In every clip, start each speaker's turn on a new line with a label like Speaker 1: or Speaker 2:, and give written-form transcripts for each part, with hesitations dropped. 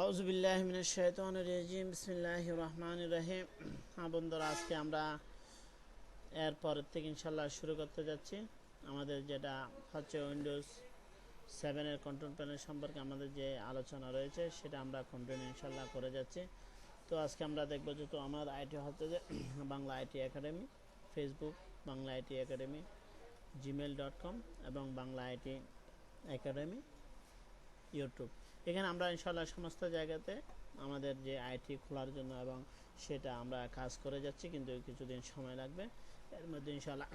Speaker 1: আউযুবিল্লাহি মিনাশ শাইতানির রাজিম বিসমিল্লাহির রহমানির রহিম। হ্যাঁ বন্ধুরা, আজকে আমরা এরপরের থেকে ইনশাল্লাহ শুরু করতে যাচ্ছি। আমাদের যেটা হচ্ছে উইন্ডোজ 7 কন্ট্রোল প্যানেল সম্পর্কে আমাদের যে আলোচনা রয়েছে সেটা আমরা কন্টিনিউ ইনশাল্লাহ করে যাচ্ছি। তো আজকে আমরা দেখব যে তো আমার আইটি হচ্ছে যে Bangla IT academy, Facebook Bangla IT academy, gmail.com এবং বাংলা আইটি একাডেমি ইউটিউব। এখানে আমরা ইনশাল্লাহ সমস্ত জায়গাতে আমাদের যে আইটি খোলার জন্য এবং সেটা আমরা কাজ করে যাচ্ছি, কিন্তু কিছুদিন সময় লাগবে। এর মধ্যে ইনশাল্লাহ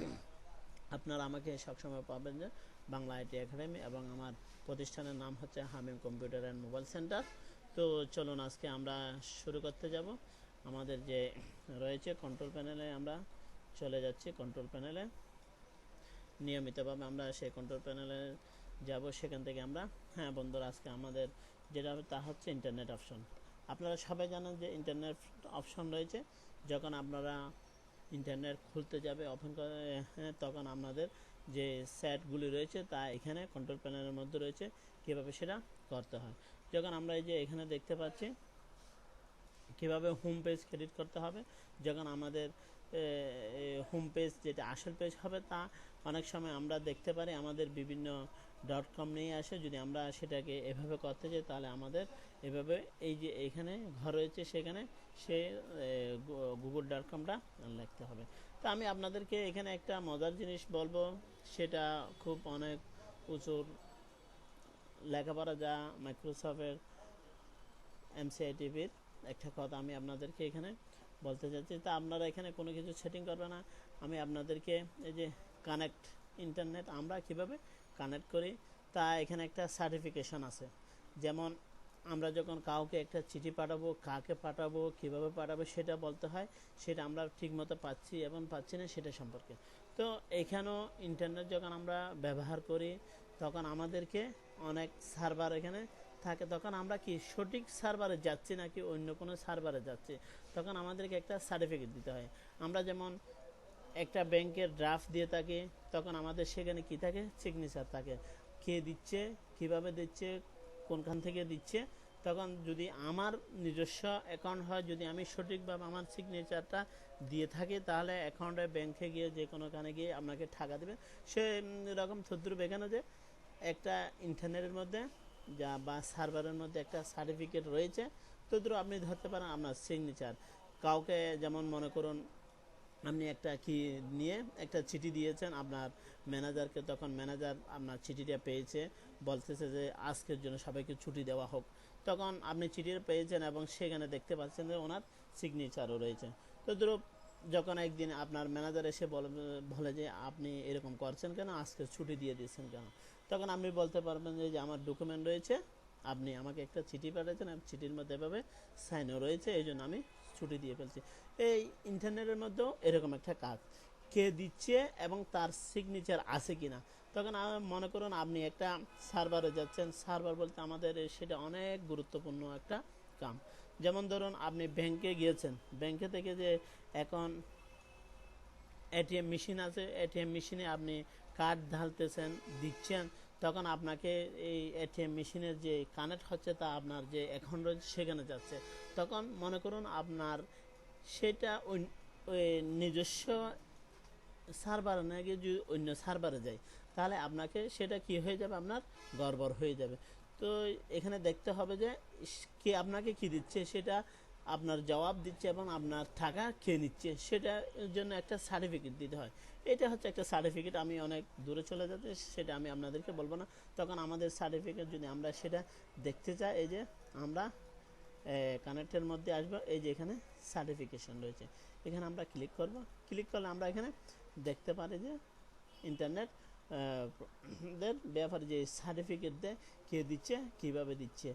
Speaker 1: আপনারা আমাকে সবসময় পাবেন যে বাংলা আইটি একাডেমি, এবং আমার প্রতিষ্ঠানের নাম হচ্ছে হামিম কম্পিউটার অ্যান্ড মোবাইল সেন্টার। তো চলুন আজকে আমরা শুরু করতে যাব। আমাদের যে রয়েছে কন্ট্রোল প্যানেলে আমরা চলে যাচ্ছি। কন্ট্রোল প্যানেলে নিয়মিতভাবে আমরা সেই কন্ট্রোল প্যানেলে যাব, সেখান থেকে আমরা বন্ধুরা আজকে আমাদের যেটা হবে তা হচ্ছে ইন্টারনেট অপশন। আপনারা সবাই জানেন যে ইন্টারনেট অপশন রয়েছে। যখন আপনারা ইন্টারনেট খুলতে যাবে ওপেন করে তখন আপনাদের যে সেটগুলি রয়েছে তা এখানে কন্ট্রোল প্যানেলের মধ্যে রয়েছে, কীভাবে সেটা করতে হয়। যখন আমরা এই যে এখানে দেখতে পাচ্ছি কীভাবে হোম পেজ ক্রিয়েট করতে হবে, যখন আমাদের হোম পেজ যেটা আসল পেজ হবে তা অনেক সময় আমরা দেখতে পারি আমাদের বিভিন্ন .com নিয়ে আসে। যদি আমরা সেটাকে এভাবে করতে চাই তাহলে আমাদের এভাবে এই যে এখানে ঘর রয়েছে সেখানে সে google.comটা লিখতে হবে। তো আমি আপনাদেরকে এখানে একটা মজার জিনিস বলবো, সেটা খুব অনেক উঁচুর লেখাপড়া যা মাইক্রোসফটের MCITVর একটা কথা আমি আপনাদেরকে এখানে বলতে চাচ্ছি। তা আপনারা এখানে কোনো কিছু সেটিং করবে না। আমি আপনাদেরকে এই যে কানেক্ট ইন্টারনেট আমরা কিভাবে কানেক্ট করি তা এখানে একটা সার্টিফিকেশন আছে। যেমন আমরা যখন কাউকে একটা চিঠি পাঠাবো, কাকে পাঠাবো, কিভাবে পাঠাবো সেটা বলতে হয়, সেটা আমরা ঠিকমতো পাচ্ছি এবং পাচ্ছি না সেটা সম্পর্কে। তো এখানেও ইন্টারনেট যখন আমরা ব্যবহার করি তখন আমাদেরকে অনেক সার্ভার এখানে থাকে, তখন আমরা কি সঠিক সার্ভারে যাচ্ছি নাকি অন্য কোনো সার্ভারে যাচ্ছি, তখন আমাদেরকে একটা সার্টিফিকেট দিতে হয়। আমরা যেমন একটা ব্যাংকের ড্রাফট দিয়ে থাকি, তখন আমাদের সেখানে কি থাকে, সিগনেচার থাকে, কে দিচ্ছে, কিভাবে দিচ্ছে, কোনখান থেকে দিচ্ছে। তখন যদি আমার নিজস্ব অ্যাকাউন্ট হয়, যদি আমি সঠিকভাবে আমার সিগনেচারটা দিয়ে থাকি, তাহলে অ্যাকাউন্টে ব্যাংকে গিয়ে যে কোনোখানে গিয়ে আপনাকে টাকা দেবে। সে রকম থদ্রুপ এখানে যে একটা ইন্টারনেটের মধ্যে যা বা সার্ভারের মধ্যে একটা সার্টিফিকেট রয়েছে, তদ্রুপ আপনি ধরতে পারেন আপনার সিগনেচার। কাউকে যেমন মনে করুন আপনি একটা কি নিয়ে একটা চিঠি দিয়েছেন আপনার ম্যানেজারকে, তখন ম্যানেজার আপনার চিঠিটা পেয়েছে, বলতেছে যে আজকের জন্য সবাইকে ছুটি দেওয়া হোক। তখন আপনি চিঠিটা পেয়েছেন এবং সেখানে দেখতে পাচ্ছেন যে ওনার সিগনেচারও রয়েছে। তো ধরুন যখন একদিন আপনার ম্যানেজার এসে বলে যে আপনি এরকম করছেন কেন, আজকে ছুটি দিয়ে দিয়েছেন কেন, তখন আপনি বলতে পারবেন যে আমার ডকুমেন্ট রয়েছে, আপনি আমাকে একটা চিঠি পাঠিয়েছেন, চিঠির মধ্যে এভাবে সাইনও রয়েছে, এই জন্য আমি ছুটি দিয়ে ফেলছি। এই ইন্টারনেটের মধ্যেও এরকম একটা কাজ, কে দিচ্ছে এবং তার সিগনেচার আছে কিনা। তখন মনে করুন আপনি একটা সার্ভারে যাচ্ছেন, সার্ভার বলতে আমাদের সেটা অনেক গুরুত্বপূর্ণ একটা কাম। যেমন ধরুন আপনি ব্যাংকে গিয়েছেন, ব্যাংকে থেকে যে এখন এটিএম মেশিন আছে, এটিএম মেশিনে আপনি কার্ড ঢালতেছেন, দিচ্ছেন, তখন আপনাকে এই এটিএম মেশিনের যে কানেক্ট হচ্ছে তা আপনার যে অ্যাকাউন্ট রয়েছে সেখানে যাচ্ছে। তখন মনে করুন আপনার সেটা ওই নিজস্ব সার্ভারে না গিয়ে যদি অন্য সার্ভারে যায়, তাহলে আপনাকে সেটা কি হয়ে যাবে, আপনার গড়বড় হয়ে যাবে। তো এখানে দেখতে হবে যে কে আপনাকে কি দিচ্ছে, সেটা আপনার জবাব দিচ্ছে এবং আপনার টাকা কে নিচ্ছে, সেটার জন্য একটা সার্টিফিকেট দিতে হয়। এটা হচ্ছে একটা সার্টিফিকেট, আমি অনেক দূরে চলে যাচ্ছে সেটা আমি আপনাদেরকে বলবো না। তখন আমাদের সার্টিফিকেট যদি আমরা সেটা দেখতে চাই, এই যে আমরা কানেক্টের মধ্যে আসবো, এই যে এখানে সার্টিফিকেশন রয়েছে, এখানে আমরা ক্লিক করব। ক্লিক করলে আমরা এখানে দেখতে পারি যে ইন্টারনেট দের ব্যাপারে যে সার্টিফিকেট দেয়, কে দিচ্ছে, কিভাবে দিচ্ছে,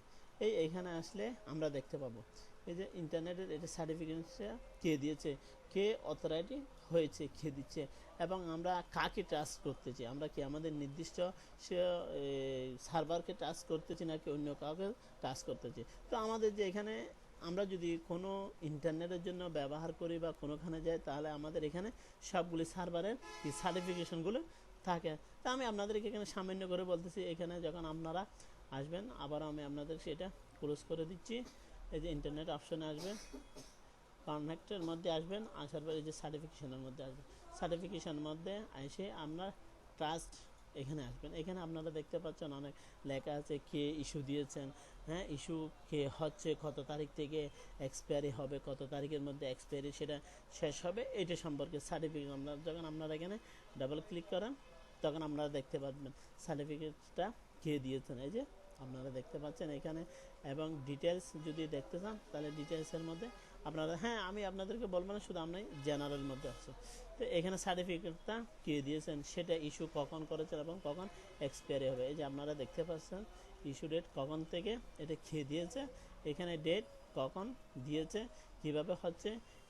Speaker 1: এইখানে আসলে আমরা দেখতে পাবো এই যে ইন্টারনেটের এটা সার্টিফিকেটটা কে দিয়েছে, কে অথরাইটি হয়েছে, কে দিচ্ছে, এবং আমরা কাকে ট্রাস্ট করতেছি, আমরা কি আমাদের নির্দিষ্ট সে সার্ভারকে ট্রাস্ট করতেছি নাকি অন্য কাউকে ট্রাস্ট করতেছি। তো আমাদের যে এখানে আমরা যদি কোনো ইন্টারনেটের জন্য ব্যবহার করি বা কোনোখানে যাই, তাহলে আমাদের এখানে সবগুলি সার্ভারের সার্টিফিকেশনগুলো থাকে। তা আমি আপনাদেরকে এখানে সামান্য করে বলতেছি, এখানে যখন আপনারা আসবেন, আবারও আমি আপনাদের সেটা ক্লোজ করে দিচ্ছি। এই যে ইন্টারনেট অপশনে আসবেন, কানেক্টের মধ্যে আসবেন, আসার পর এই যে সার্টিফিকেশনের মধ্যে আসবেন, সার্টিফিকেশনের মধ্যে এসে আপনার ট্রাস্ট এখানে আসবেন। এখানে আপনারা দেখতে পাচ্ছেন অনেক লেখা আছে কে ইস্যু দিয়েছেন, হ্যাঁ ইস্যু কে হচ্ছে, কত তারিখ থেকে এক্সপায়ারি হবে, কত তারিখের মধ্যে এক্সপায়ারি সেটা শেষ হবে, এটা সম্পর্কে সার্টিফিকেট আপনারা যখন আপনারা এখানে ডাবল ক্লিক করেন তখন আপনারা দেখতে পাবেন সার্টিফিকেটটা কে দিয়েছেন। এই যে আপনারা দেখতে পাচ্ছেন এখানে, এবং ডিটেলস যদি দেখতে চান তাহলে ডিটেলসের মধ্যে আপনারা, হ্যাঁ আমি আপনাদেরকে বলবো না, শুধু আপনি জেনারেল মধ্যে আছে। তো এখানে সার্টিফিকেটটা কে দিয়েছেন, সেটা ইস্যু কখন করেছেন এবং কখন এক্সপায়ারি হবে। এই যে আপনারা দেখতে পাচ্ছেন ইস্যু ডেট কখন থেকে এটা খেয়ে দিয়েছে, এখানে ডেট কখন দিয়েছে, কিভাবে হচ্ছে,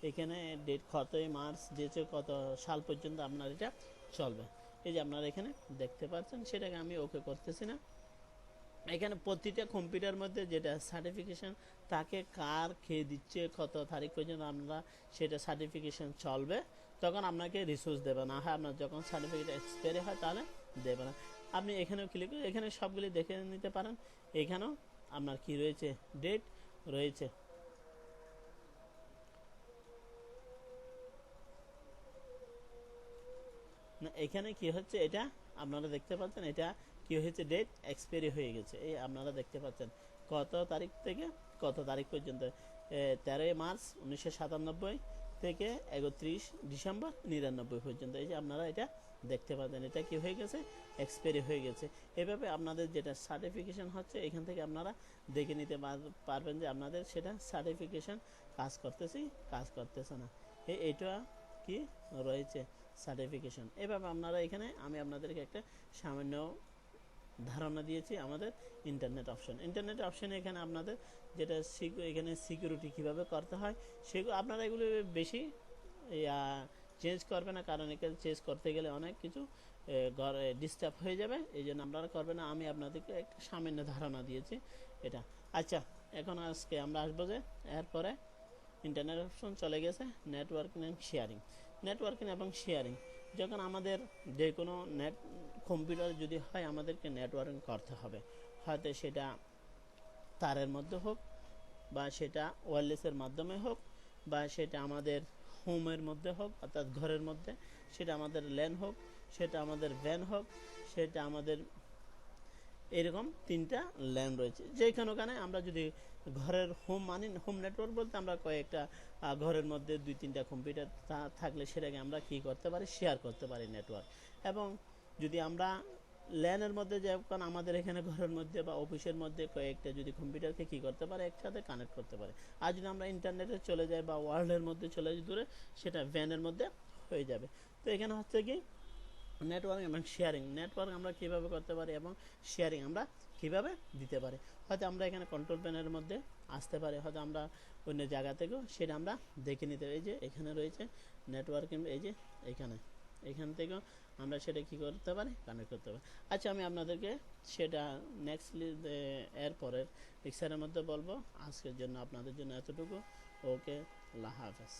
Speaker 1: এখানে ডেট কতই মার্চ দিয়েছে, কত সাল পর্যন্ত আপনার এটা চলবে। এই যে আপনারা এখানে দেখতে পাচ্ছেন, সেটাকে আমি ওকে করতেছি না। এখানে প্রতিটা কম্পিউটার মধ্যে যেটা সার্টিফিকেশন তাকে কার খেয়ে দিচ্ছে, কত তারিখ পর্যন্ত আপনারা সেটা সার্টিফিকেশন চলবে, তখন আপনাকে রিসোর্স দেবে না। হ্যাঁ আপনার যখন সার্টিফিকেট এক্সপায়ারি হয় তাহলে দেবে না। আপনি এখানেও ক্লিক করে এখানে সবগুলি দেখে নিতে পারেন। এখানেও আপনার কি রয়েছে, ডেট রয়েছে। না এখানে কি হচ্ছে, এটা আপনারা দেখতে পাচ্ছেন, এটা কি হয়েছে, ডেট এক্সপায়ারি হয়ে গেছে। এই আপনারা দেখতে পাচ্ছেন কত তারিখ থেকে কত তারিখ পর্যন্ত, 13 মার্চ 1997 থেকে 31 ডিসেম্বর 1999 পর্যন্ত। এই যে আপনারা এটা দেখতে পাচ্ছেন, এটা কি হয়ে গেছে, এক্সপায়ারি হয়ে গেছে। এভাবে আপনাদের যেটা সার্টিফিকেশন হচ্ছে এখান থেকে আপনারা দেখে নিতে পারবেন যে আপনাদের সেটা সার্টিফিকেশন কাজ করতেছি কাজ করতেছে না। এটা কি রয়েছে সার্টিফিকেশন। এভাবে আপনারা এখানে আমি আপনাদেরকে একটা সামান্য ধারণা দিয়েছি আমাদের ইন্টারনেট অপশন। ইন্টারনেট অপশনে এখানে আপনাদের যেটা এখানে সিকিউরিটি কিভাবে করতে হয় সেগুলো আপনারা এগুলো বেশি চেঞ্জ করবে না, কারণ এখানে চেঞ্জ করতে গেলে অনেক কিছু ডিস্টার্ব হয়ে যাবে, এই জন্য আপনারা করবে না। আমি আপনাদেরকে একটা সামান্য ধারণা দিয়েছি এটা। আচ্ছা এখন আজকে আমরা আসবো যে এরপরে ইন্টারনেট অপশন চলে গেছে নেটওয়ার্কিং অ্যান্ড শেয়ারিং। নেটওয়ার্কিং এবং শেয়ারিং, যখন আমাদের যে কোনো কম্পিউটার যদি হয় আমাদেরকে নেটওয়ার্কিং করতে হবে, হয়তো সেটা তারের মধ্যে হোক, বা সেটা ওয়্যারলেসের মাধ্যমে হোক, বা সেটা আমাদের হোমের মধ্যে হোক অর্থাৎ ঘরের মধ্যে, সেটা আমাদের ল্যান হোক, সেটা আমাদের ভ্যান হোক, সেটা আমাদের এরকম তিনটা ল্যান রয়েছে। যেখানে ওখানে আমরা যদি ঘরের হোম মানি, হোম নেটওয়ার্ক বলতে আমরা কয়েকটা ঘরের মধ্যে 2-3টা কম্পিউটার থাকলে সেটাকে আমরা কি করতে পারি, শেয়ার করতে পারি নেটওয়ার্ক। এবং যদি আমরা ল্যানের মধ্যে যখন আমাদের এখানে ঘরের মধ্যে বা অফিসের মধ্যে কয়েকটা যদি কম্পিউটারকে কি করতে পারে, একসাথে কানেক্ট করতে পারে। আর যদি আমরা ইন্টারনেটে চলে যাই বা ওয়ার্ল্ডের মধ্যে চলে যাই দূরে, সেটা ভ্যানের মধ্যে হয়ে যাবে। তো এখানে হচ্ছে কি নেটওয়ার্ক এবং শেয়ারিং, নেটওয়ার্ক আমরা কীভাবে করতে পারি এবং শেয়ারিং আমরা কীভাবে দিতে পারি। হয়তো আমরা এখানে কন্ট্রোল প্যানেলের মধ্যে আসতে পারি, হয়তো আমরা অন্য জায়গা থেকেও সেটা আমরা দেখে নিতে পারি। এই যে এখানে রয়েছে নেটওয়ার্কিং, এই যে এখান থেকেও আমরা সেটা কী করতে পারি, কানেক্ট করতে পারি। আচ্ছা আমি আপনাদেরকে সেটা নেক্সটলি এর পরের লেকচারের মধ্যে বলবো। আজকের জন্য আপনাদের জন্য এতটুকু। ওকে, আল্লাহ হাফেজ।